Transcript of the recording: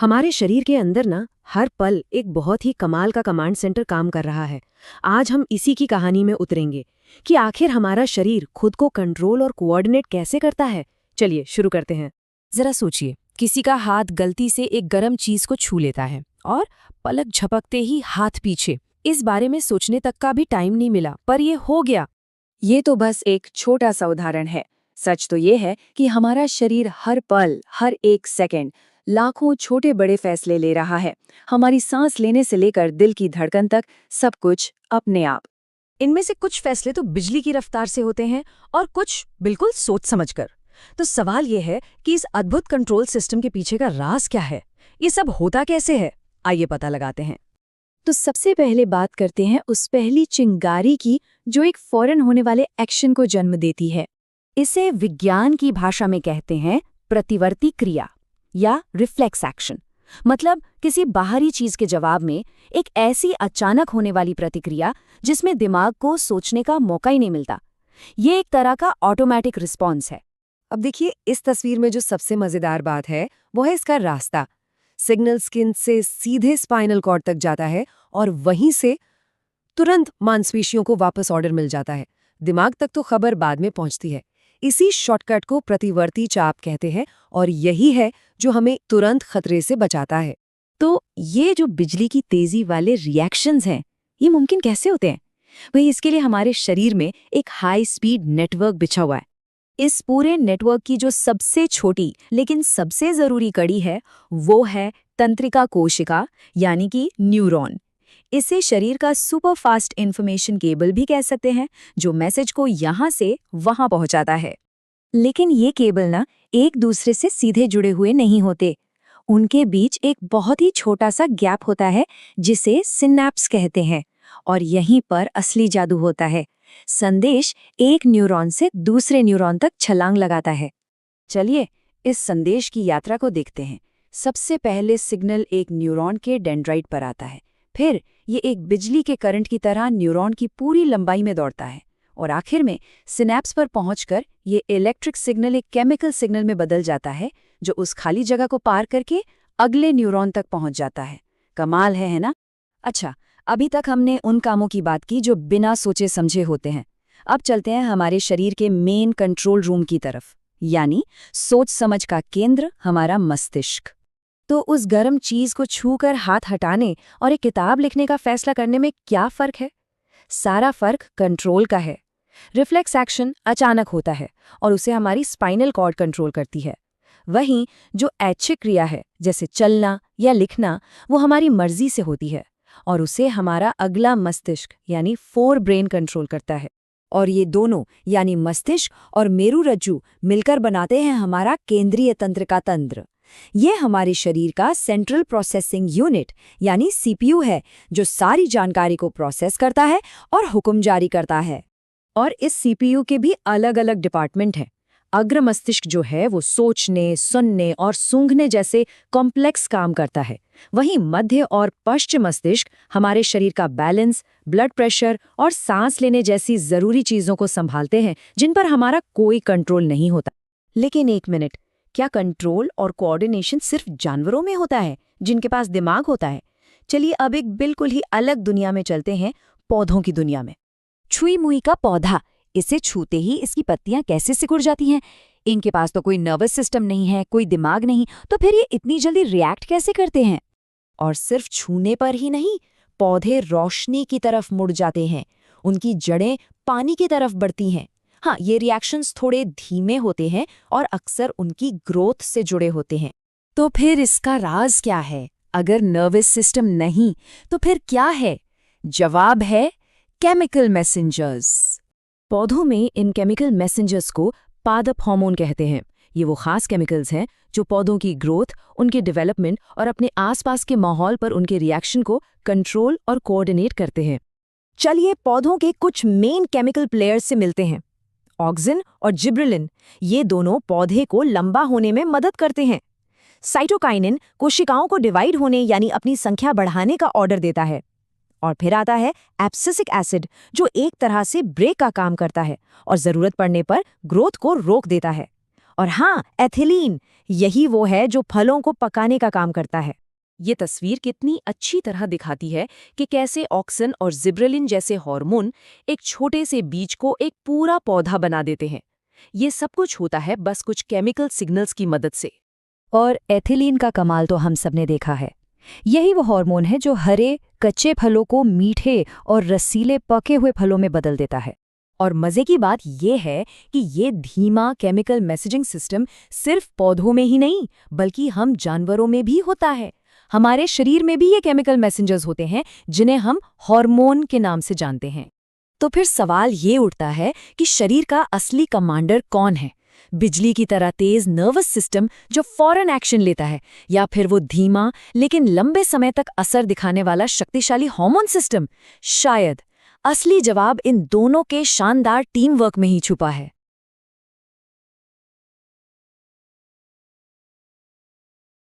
हमारे शरीर के अंदर ना हर पल एक बहुत ही कमाल का कमांड सेंटर काम कर रहा है। आज हम इसी की कहानी में उतरेंगे कि आखिर हमारा शरीर खुद को कंट्रोल और कोऑर्डिनेट कैसे करता है। चलिए शुरू करते हैं। जरा सोचिए, किसी का हाथ गलती से एक गर्म चीज को छू लेता है और पलक झपकते ही हाथ पीछे। इस बारे में सोचने तक का भी टाइम नहीं मिला, पर ये हो गया। ये तो बस एक छोटा सा उदाहरण है। सच तो ये है कि हमारा शरीर हर पल, हर एक सेकंड लाखों छोटे बड़े फैसले ले रहा है। हमारी सांस लेने से लेकर दिल की धड़कन तक सब कुछ अपने आप। इनमें से कुछ फैसले तो बिजली की रफ्तार से होते हैं और कुछ बिल्कुल सोच समझकर। तो सवाल ये है कि इस अद्भुत कंट्रोल सिस्टम के पीछे का राज क्या है? ये सब होता कैसे है? आइए पता लगाते हैं। तो सबसे पहले बात करते हैं उस पहली चिंगारी की, जो एक फौरन होने वाले एक्शन को जन्म देती है। इसे विज्ञान की भाषा में कहते हैं प्रतिवर्ती क्रिया या रिफ्लेक्स एक्शन। मतलब किसी बाहरी चीज के जवाब में एक ऐसी अचानक होने वाली प्रतिक्रिया जिसमें दिमाग को सोचने का मौका ही नहीं मिलता। ये एक तरह का ऑटोमेटिक रिस्पॉन्स है। अब देखिए, इस तस्वीर में जो सबसे मजेदार बात है वो है इसका रास्ता। सिग्नल स्किन से सीधे स्पाइनल कॉर्ड तक जाता है और वहीं से तुरंत मांसपेशियों को वापस ऑर्डर मिल जाता है। दिमाग तक तो खबर बाद में पहुंचती है। इसी शॉर्टकट को प्रतिवर्ती चाप कहते हैं और यही है जो हमें तुरंत खतरे से बचाता है। तो ये जो बिजली की तेजी वाले रिएक्शंस हैं, ये मुमकिन कैसे होते हैं? वही इसके लिए हमारे शरीर में एक हाई स्पीड नेटवर्क बिछा हुआ है। इस पूरे नेटवर्क की जो सबसे छोटी लेकिन सबसे जरूरी कड़ी है, वो है तंत्रिका कोशिका, यानी कि न्यूरॉन। इसे शरीर का सुपर फास्ट इंफॉर्मेशन केबल भी कह सकते हैं, जो मैसेज को यहाँ से वहाँ पहुँचाता है। लेकिन ये केबल ना एक दूसरे से सीधे जुड़े हुए नहीं होते। उनके बीच एक बहुत ही छोटा सा गैप होता है, जिसे सिनैप्स कहते हैं। और यहीं पर असली जादू होता है। संदेश एक न्यूरॉन से दूसरे न्यूरॉन तक छलांग लगाता है। चलिए इस संदेश की यात्रा को देखते हैं। सबसे पहले सिग्नल एक न्यूरॉन के डेंड्राइट पर आता है। फिर ये एक बिजली के करंट की तरह न्यूरॉन की पूरी लंबाई में दौड़ता है और आखिर में सिनैप्स पर पहुंचकर ये इलेक्ट्रिक सिग्नल एक केमिकल सिग्नल में बदल जाता है, जो उस खाली जगह को पार करके अगले न्यूरॉन तक पहुंच जाता है। कमाल है ना? अच्छा, अभी तक हमने उन कामों की बात की जो बिना सोचे समझे होते हैं। अब चलते हैं हमारे शरीर के मेन कंट्रोल रूम की तरफ, यानी सोच समझ का केंद्र, हमारा मस्तिष्क। तो उस गर्म चीज को छूकर हाथ हटाने और एक किताब लिखने का फैसला करने में क्या फर्क है? सारा फर्क कंट्रोल का है। रिफ्लेक्स एक्शन अचानक होता है और उसे हमारी स्पाइनल कॉर्ड कंट्रोल करती है। वहीं जो ऐच्छिक क्रिया है, जैसे चलना या लिखना, वो हमारी मर्जी से होती है और उसे हमारा अगला मस्तिष्क यानी फोर ब्रेन कंट्रोल करता है। और ये दोनों यानी मस्तिष्क और मेरुरज्जु मिलकर बनाते हैं हमारा केंद्रीय तंत्रिका तंत्र। ये हमारे शरीर का सेंट्रल प्रोसेसिंग यूनिट यानी सीपीयू है, जो सारी जानकारी को प्रोसेस करता है और हुक्म जारी करता है। और इस सीपीयू के भी अलग अलग डिपार्टमेंट हैं। अग्र मस्तिष्क जो है वो सोचने, सुनने और सूंघने जैसे कॉम्प्लेक्स काम करता है। वहीं मध्य और पश्चिम मस्तिष्क हमारे शरीर का बैलेंस, ब्लड प्रेशर और सांस लेने जैसी जरूरी चीजों को संभालते हैं, जिन पर हमारा कोई कंट्रोल नहीं होता। लेकिन एक मिनट, क्या कंट्रोल और कोऑर्डिनेशन सिर्फ जानवरों में होता है जिनके पास दिमाग होता है? चलिए अब एक बिल्कुल ही अलग दुनिया में चलते हैं, पौधों की दुनिया में। छुई मुई का पौधा, इसे छूते ही इसकी पत्तियां कैसे सिकुड़ जाती हैं? इनके पास तो कोई नर्वस सिस्टम नहीं है, कोई दिमाग नहीं, तो फिर ये इतनी जल्दी रिएक्ट कैसे करते हैं? और सिर्फ छूने पर ही नहीं, पौधे रोशनी की तरफ मुड़ जाते हैं। उनकी जड़ें पानी की तरफ बढ़ती हैं। हाँ, ये रिएक्शंस थोड़े धीमे होते हैं और अक्सर उनकी ग्रोथ से जुड़े होते हैं। तो फिर इसका राज क्या है? अगर नर्वस सिस्टम नहीं, तो फिर क्या है? जवाब है केमिकल मैसेंजर्स। पौधों में इन केमिकल मैसेंजर्स को पादप हार्मोन कहते हैं। ये वो खास केमिकल्स हैं जो पौधों की ग्रोथ, उनके डेवलपमेंट और अपने आसपास के माहौल पर उनके रिएक्शन को कंट्रोल और कोऑर्डिनेट करते हैं। चलिए पौधों के कुछ मेन केमिकल प्लेयर्स से मिलते हैं। ऑक्सिन और जिब्रेलिन, ये दोनों पौधे को लंबा होने में मदद करते हैं। साइटोकाइनिन कोशिकाओं को डिवाइड होने यानी अपनी संख्या बढ़ाने का ऑर्डर देता है। और फिर आता है एब्सिसिक एसिड, जो एक तरह से ब्रेक का काम करता है और जरूरत पड़ने पर ग्रोथ को रोक देता है। और हाँ, एथिलीन, यही वो है जो फलों को पकाने का काम करता है। ये तस्वीर कितनी अच्छी तरह दिखाती है कि कैसे ऑक्सिन और जिब्रेलिन जैसे हार्मोन एक छोटे से बीज को एक पूरा पौधा बना देते हैं। ये सब कुछ होता है बस कुछ केमिकल सिग्नल्स की मदद से। और एथिलीन का कमाल तो हम सबने देखा है। यही वो हार्मोन है जो हरे, कच्चे फलों को मीठे और रसीले पके हुए फलों में बदल देता है। और मज़े की बात ये है कि ये धीमा केमिकल मैसेजिंग सिस्टम सिर्फ पौधों में ही नहीं, बल्कि हम जानवरों में भी होता है। हमारे शरीर में भी ये केमिकल मैसेंजर्स होते हैं, जिन्हें हम हार्मोन के नाम से जानते हैं। तो फिर सवाल ये उठता है कि शरीर का असली कमांडर कौन है? बिजली की तरह तेज नर्वस सिस्टम जो फौरन एक्शन लेता है, या फिर वो धीमा लेकिन लंबे समय तक असर दिखाने वाला शक्तिशाली हार्मोन सिस्टम? शायद असली जवाब इन दोनों के शानदार टीम वर्क में ही छुपा है।